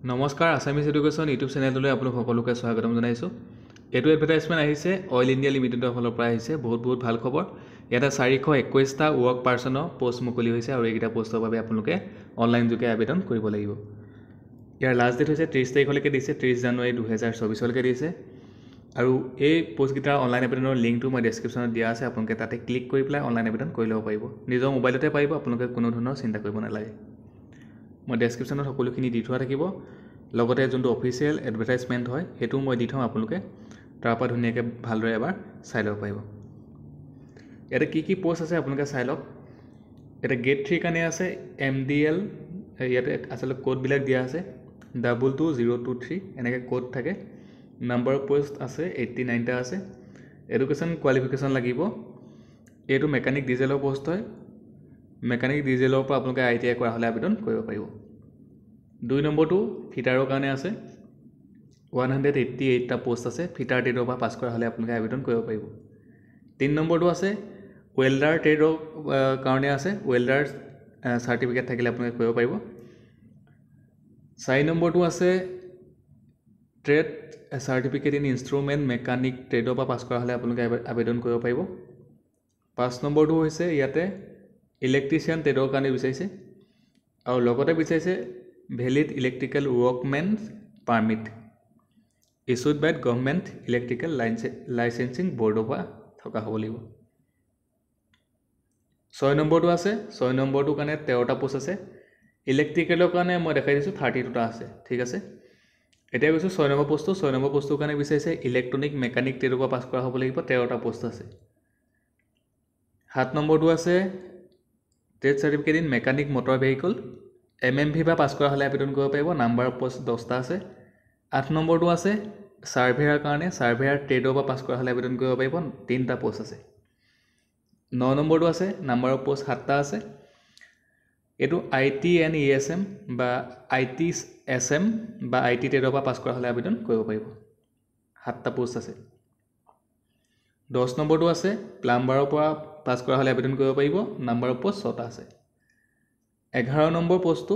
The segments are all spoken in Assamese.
নমস্কাৰ আছামিজ এডুকেশ্যন ইউটিউব চেনেললৈ আপোনালোক সকলোকে স্বাগতম জনাইছোঁ। এইটো এডভাৰটাইজমেণ্ট আহিছে অইল ইণ্ডিয়া লিমিটেডৰ ফালৰ পৰা আহিছে। বহুত ভাল খবৰ। ইয়াতে 421টা ৱৰ্ক পাৰ্চনৰ পোষ্ট মুকলি হৈছে আৰু এইকেইটা পোষ্টৰ বাবে আপোনালোকে অনলাইন যোগে আবেদন কৰিব লাগিব। ইয়াৰ লাষ্ট ডেট হৈছে 30 তাৰিখলৈকে দিছে, 30 জানুৱাৰী 2024লৈকে দিছে। আৰু এই পোষ্টকেইটাৰ অনলাইন আবেদনৰ লিংকটো মই ডেছক্ৰিপশ্যনত দিয়া আছে। আপোনালোকে তাতে ক্লিক কৰি পেলাই অনলাইন আবেদন কৰি ল'ব পাৰিব। নিজৰ মোবাইলতে পাৰিব, আপোনালোকে কোনো ধৰণৰ চিন্তা কৰিব নালাগে। মই ডেছক্ৰিপশ্যনত সকলোখিনি দি থোৱা থাকিব। লগতে যোনটো অফিচিয়েল এডভাৰটাইজমেণ্ট হয় সেইটোও মই দি থওঁ, আপোনালোকে তাৰ পৰা ধুনীয়াকৈ ভালদৰে এবাৰ চাই ল'ব পাৰিব। ইয়াতে কি পোষ্ট আছে আপোনালোকে চাই লওক। ইয়াতে গেট 3 কাৰণে আছে MDL, ইয়াতে আচলতে কোডবিলাক দিয়া আছে 22023 এনেকৈ কোড থাকে। নাম্বাৰ অফ পোষ্ট আছে 89টা আছে। এডুকেশ্যন কোৱালিফিকেশ্যন লাগিব। এইটো মেকানিক ডিজেলৰ পোষ্ট হয়। মেকানিক ডিজেলৰ পৰা আপোনালোকে ITI কৰা হ'লে আবেদন কৰিব পাৰিব। 2 নম্বৰটো ফিটাৰৰ কাৰণে আছে 188টা পোষ্ট আছে। ফিটাৰ ট্ৰেডৰ পৰা পাছ কৰা হ'লে আপোনালোকে আবেদন কৰিব পাৰিব। 3 নম্বৰটো আছে ৱেল্ডাৰ ট্ৰেডৰ কাৰণে আছে। ৱেল্ডাৰ চাৰ্টিফিকেট থাকিলে আপোনালোকে কৰিব পাৰিব। 4 নম্বৰটো আছে trade certificate in instrument mechanic ট্ৰেডৰ পৰা পাছ কৰা হ'লে আপোনালোকে আবেদন কৰিব পাৰিব। 5 নম্বৰটো হৈছে ইয়াতে ইলেক্ট্ৰিচিয়ান ট্ৰেডৰ কাৰণে বিচাৰিছে আৰু লগতে বিচাৰিছে valid electrical workmen permit issued by government electrical licensing বৰ্ডৰ পৰা থকা হ'ব লাগিব। 6 নম্বৰটো আছে। 6 নম্বৰটোৰ কাৰণে 13টা পোষ্ট আছে। ইলেক্ট্ৰিকেলৰ কাৰণে মই দেখাই দিছোঁ 32টা আছে। ঠিক আছে, এতিয়া কৈছোঁ 6 নম্বৰ পোষ্টটো। 6 নম্বৰ পোষ্টটোৰ কাৰণে বিচাৰিছে ইলেক্ট্ৰনিক মেকানিক ট্ৰেডৰ পৰা পাছ কৰা হ'ব লাগিব। 13টা পোষ্ট আছে। 7 নম্বৰটো আছে trade certificate in mechanic motor vehicle MMV পৰা পাছ কৰা হ'লে আবেদন কৰিব পাৰিব। নাম্বাৰ অফ পোষ্ট 10টা আছে। 8 নম্বৰটো আছে ছাৰ্ভেয়াৰ কাৰণে। ছাৰ্ভেয়াৰ ট্ৰেডৰ পৰা পাছ কৰা হ'লে আবেদন কৰিব পাৰিব। 3টা পোষ্ট আছে। 9 নম্বৰটো আছে নাম্বাৰ অফ পোষ্ট 7টা আছে। এইটো ITNESM বা ITSM বা IT ট্ৰেডৰ পৰা পাছ কৰা হ'লে আবেদন কৰিব পাৰিব। 7টা পোষ্ট আছে। 10 নম্বৰটো আছে প্লাম্বাৰৰ পৰা পাছ কৰা হ'লে আবেদন কৰিব পাৰিব। নাম্বাৰ অফ পোষ্ট 6টা আছে। 11 নম্বৰ পোষ্টটো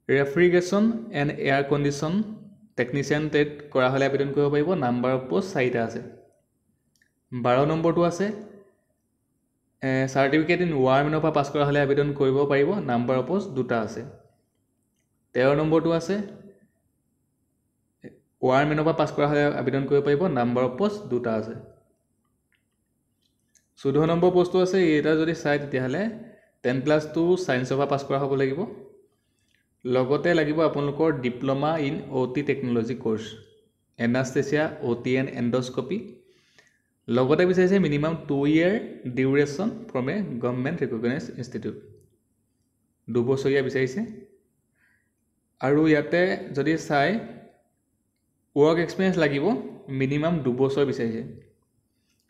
refrigeration and air conditioning technician trade কৰা হ'লে আবেদন কৰিব পাৰিব। নাম্বাৰ অফ পোষ্ট 4টা আছে। 12 নম্বৰটো আছে চাৰ্টিফিকেট ইন ৱাৰমেনৰ পৰা পাছ কৰা হ'লে আবেদন কৰিব পাৰিব। নাম্বাৰ অফ পোষ্ট 2টা আছে। 13 নম্বৰটো আছে ৱাৰমেনৰ পৰা পাছ কৰা হ'লে আবেদন কৰিব পাৰিব। নাম্বাৰ অফ পোষ্ট 2টা আছে। 14 নম্বৰ পোষ্টটো আছে। এটা যদি চাই তেতিয়াহ'লে 10+2 ছায়েন্সৰ পৰা পাছ কৰা হ'ব লাগিব। লগতে লাগিব আপোনালোকৰ diploma in OT technology course anaesthesia OT and endoscopy. লগতে বিচাৰিছে minimum 2 year duration from A government recognise institute. 2 বছৰীয়া বিচাৰিছে। আৰু ইয়াতে যদি চাই ৱৰ্ক এক্সপিৰিয়েঞ্চ লাগিব মিনিমাম 2 বছৰ বিচাৰিছে।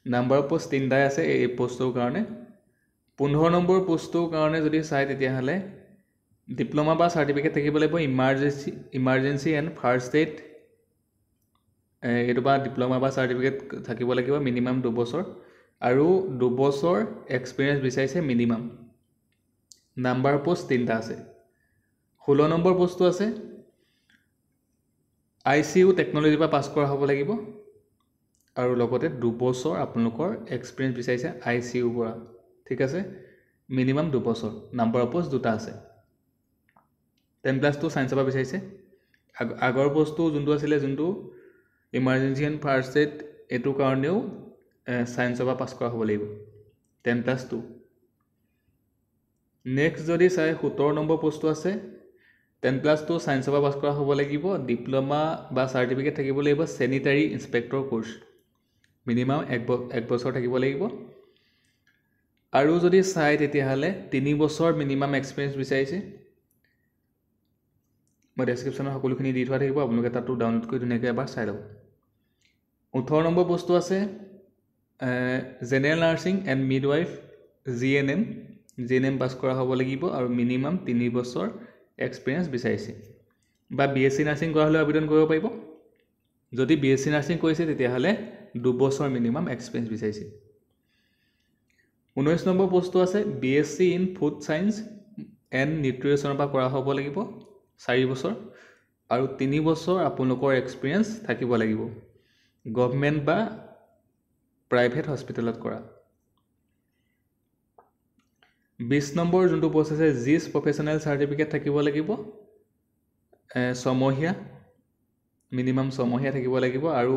নাম্বাৰ অফ পোষ্ট 3টাই আছে এই পোষ্টটোৰ কাৰণে। 15 নম্বৰ পোষ্টটোৰ কাৰণে যদি চাই তেতিয়াহ'লে ডিপ্ল'মা বা চাৰ্টিফিকেট থাকিব লাগিব ইমাৰ্জেঞ্চি এণ্ড ফাৰ্ষ্ট এইড। এইটো বা ডিপ্ল'মা বা চাৰ্টিফিকেট থাকিব লাগিব মিনিমাম 2 বছৰ আৰু 2 বছৰ এক্সপিৰিয়েঞ্চ বিচাৰিছে মিনিমাম। নাম্বাৰ অফ পোষ্ট 3টা আছে। 16 নম্বৰ পোষ্টটো আছে ICU টেকন'লজিৰ পৰা পাছ কৰা হ'ব লাগিব আৰু লগতে 2 বছৰ আপোনালোকৰ এক্সপিৰিয়েঞ্চ বিচাৰিছে ICUৰ পৰা। ঠিক আছে, মিনিমাম 2 বছৰ। নাম্বাৰ অফ পোষ্ট 2টা আছে। 10+2 ছায়েন্সৰ পৰা বিচাৰিছে। আগৰ পোষ্টটো যোনটো আছিলে যোনটো ইমাৰ্জেঞ্চি এণ্ড ফাৰ্ষ্ট এইড এইটোৰ কাৰণেও ছায়েন্সৰ পৰা পাছ কৰা হ'ব লাগিব 10+2। নেক্সট যদি চাই 17 নম্বৰ পোষ্টটো আছে 10+2 ছায়েন্সৰ পৰা পাছ কৰা হ'ব লাগিব। ডিপ্ল'মা বা চাৰ্টিফিকেট থাকিব লাগিব চেনিটাৰী ইনস্পেক্টৰ কোৰ্চ মিনিমাম 1 বছৰ থাকিব লাগিব। আৰু যদি চাই তেতিয়াহ'লে 3 বছৰ মিনিমাম এক্সপিৰিয়েঞ্চ বিচাৰিছে। মই ডেছক্ৰিপশ্যনত সকলোখিনি দি থোৱা থাকিব, আপোনালোকে তাতো ডাউনলোড কৰি ধুনীয়াকৈ এবাৰ চাই ল'ব। 18 নম্বৰ পোষ্টটো আছে general nursing and midwife GNM পাছ কৰা হ'ব লাগিব আৰু মিনিমাম 3 বছৰ এক্সপিৰিয়েঞ্চ বিচাৰিছে। বা BSc নাৰ্ছিং কৰা হ'লেও আবেদন কৰিব পাৰিব। যদি BSc নাৰ্ছিং কৰিছে তেতিয়াহ'লে 2 বছৰ মিনিমাম এক্সপিৰিয়েঞ্চ বিচাৰিছে। 19 নম্বৰ পোষ্টটো আছে BSc in food science and নিউট্ৰিশ্যনৰ পৰা কৰা হ'ব লাগিব 4 বছৰ। আৰু 3 বছৰ আপোনালোকৰ এক্সপিৰিয়েঞ্চ থাকিব লাগিব গভৰ্ণমেণ্ট বা প্ৰাইভেট হস্পিটেলত কৰা 20 নম্বৰ যোনটো পোষ্ট আছে জিছ প্ৰফেশ্যনেল চাৰ্টিফিকেট থাকিব লাগিব ছমহীয়া মিনিমাম ছমহীয়া থাকিব লাগিব আৰু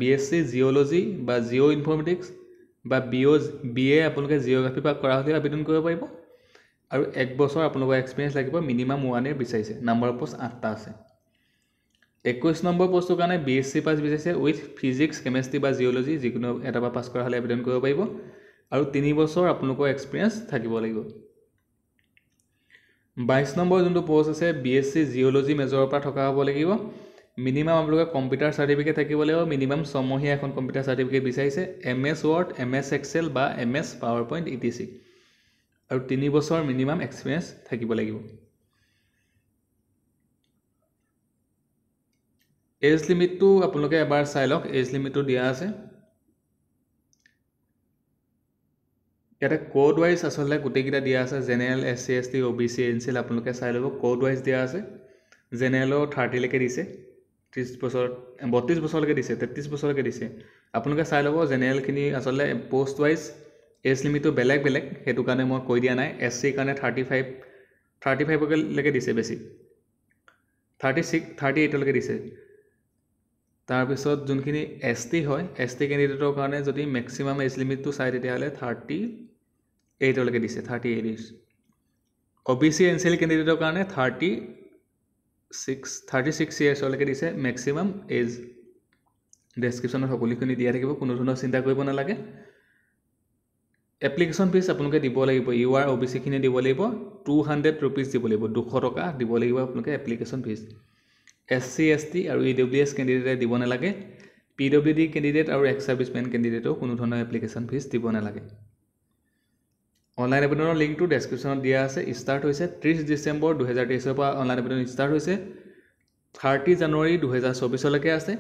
BSc জিঅ'লজি বা জিঅ' ইনফৰ্মেটিক্স বা BA আপোনালোকে জিঅ'গ্ৰাফি পৰা কৰা হ'লে আবেদন কৰিব পাৰিব আৰু 1 বছৰ আপোনালোকৰ এক্সপিৰিয়েঞ্চ লাগিব মিনিমাম 1 year বিচাৰিছে নাম্বাৰ অফ পোষ্ট 8টা আছে 21 নম্বৰ পোষ্টৰ কাৰণে BSc পাছ বিচাৰিছে উইথ ফিজিক্স কেমেষ্ট্ৰি বা জিঅ'লজি যিকোনো এটা পৰা পাছ কৰা হ'লে আবেদন কৰিব পাৰিব আৰু 3 বছৰ আপোনালোকৰ এক্সপিৰিয়েঞ্চ থাকিব লাগিব 22 নম্বৰ যোনটো পোষ্ট আছে BSc জিঅ'লজি মেজৰৰ পৰা থকা হ'ব লাগিব মিনিমাম আপোনালোকে কম্পিউটাৰ চাৰ্টিফিকেট থাকিব লাগিব মিনিমাম ছমহীয়া এখন কম্পিউটাৰ চাৰ্টিফিকেট বিচাৰিছে MS Word MS Excel বা MS PowerPoint etc আৰু 3 বছৰ মিনিমাম এক্সপিৰিয়েঞ্চ থাকিব লাগিব এজ লিমিটটো আপোনালোকে এবাৰ চাই লওক এজ লিমিটটো দিয়া আছে ইয়াতে কোড ওয়াইজ আসলে গোটেইকেইটা দিয়া আছে general SC ST OBC NCL আপোনালোকে চাই ল'ব কোড ওয়াইজ দিয়া আছে জেনেৰেলৰ 30 লৈকে দিছে 30 বছৰ 32 বছৰলৈকে দিছে 33 বছৰলৈকে দিছে আপোনালোকে চাই ল'ব জেনেৰেলখিনি আসলে পোষ্ট ওয়াইজ এজ লিমিটটো বেলেগ বেলেগ হেতু কাৰণে মই কৈ দিয়া নাই SC কাৰণে 35 লৈকে দিছে বেছি 38 লৈকে দিছে তাৰ পিছত যোনখিনি ST হয় ST ক্যান্ডিডেটৰ কাৰণে যদি ম্যাক্সিমাম এজ লিমিটটো চাই তেতিয়াহলে 38 লৈকে দিছে 38 ইজ OBC NCL ক্যান্ডিডেটৰ কাৰণে 36 years লৈকে দিছে ম্যাক্সিমাম এজ ডেসক্ৰিপচনত সকলোখিনি দিয়া থাকিব কোনো ধৰণৰ চিন্তা কৰিব নালাগে এপ্লিকেশন ফিস আপোনালোকে দিব লাগিব UR OBC খিনি দিব লাগিব 200 rupees দিব লাগিব 200 টকা দিব লাগিব আপোনালোকে এপ্লিকেশন ফিস SC ST আৰু EWS ক্যান্ডিডেটে দিব নালাগে PWD ক্যান্ডিডেট আৰু এক্স সাৰ্ভিসমেন ক্যান্ডিডেটও কোনো ধৰণৰ এপ্লিকেশন ফিস দিব নালাগে অনলাইন আবেদনৰ লিংকটো ডেসক্ৰিপচনত দিয়া আছে স্টাৰ্ট হৈছে 30 ডিসেম্বৰ 2023 ৰ পৰা অনলাইন আবেদন স্টাৰ্ট হৈছে 30 জানুৱাৰী 2024 লৈকে আছে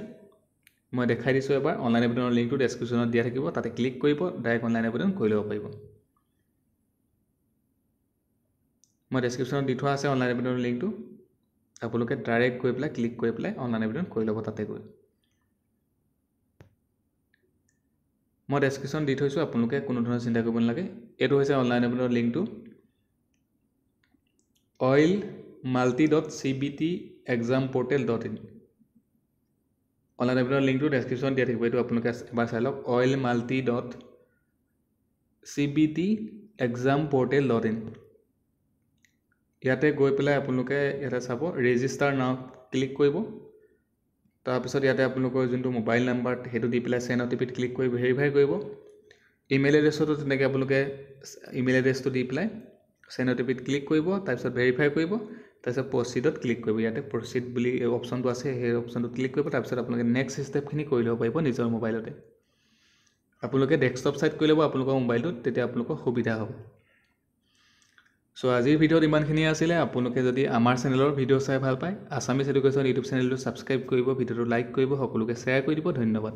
মই দেখাই দিছো এবাৰ অনলাইন আবেদনৰ লিংকটো ডেসক্ৰিপচনত দিয়া থাকিব তাতে ক্লিক কৰিব ডাইৰেক্ট অনলাইন আবেদন কৰি ল'ব পাৰিব মই ডেসক্ৰিপচনত দি থোৱা আছে অনলাইন আবেদনৰ লিংকটো আপোনালোকে ডাইৰেক্ট গৈ পেলাই ক্লিক কৰি পেলাই অনলাইন আবেদন কৰি ল'ব তাতে গৈ মই ডেসক্ৰিপচন দি থৈছো আপোনালোকে কোনো ধৰণৰ চিন্তা কৰিব নালাগে এটো হৈছে অনলাইন আবেদনৰ লিংকটো oilmalti.cbtexamportal.in অনলাইন আবেদনৰ লিংকটো ডেসক্ৰিপচন দিয়া থাকিব এটো আপোনালোকে এবাৰ চাই লওক oilmalti.cbtexamportal.in ইয়াতে গৈ পেলাই আপোনালোকে ইয়াতে চাব ৰেজিষ্টাৰ নাও ক্লিক কৰিব তাৰ পিছত ইয়াতে আপোনালোকৰ যোনটো মোবাইল নাম্বাৰ হেতু দি পেলাই সেন্ড OTP ক্লিক কৰি ভেৰিফাই কৰিব ইমেইল এড্ৰেছটো তেনেকৈ আপোনালোকে ইমেইল এড্ৰেছটো দি পেলাই সেন্ড OTP ক্লিক কৰিব তাৰ পিছত ভেৰিফাই কৰিব তাৰ পিছত প্ৰসিডত ক্লিক কৰিব ইয়াতে প্ৰসিড বুলি অপচনটো আছে সেই অপচনটো ক্লিক কৰিব তাৰ পিছত আপোনালোকে নেক্সট ষ্টেপখিনি কৰি ল'ব পাৰিব নিজৰ মোবাইলতে আপোনালোকে ডেস্কটপ সাইট কৰি ল'ব আপোনালোকৰ মোবাইলটোত তেতিয়া আপোনালোকৰ সুবিধা হ'ব সো আজিৰ ভিডিওত ইমানখিনি আছিল আপোনালোকে যদি আমাৰ চেনেলৰ ভিডিও চাই ভাল পায় আসামিজ এডুকেশ্যন ইউটিউব চেনেলটো সাবস্ক্ৰাইব কৰিব ভিডিওটো লাইক কৰিব সকলোকে শ্বেয়াৰ কৰি দিব ধন্যবাদ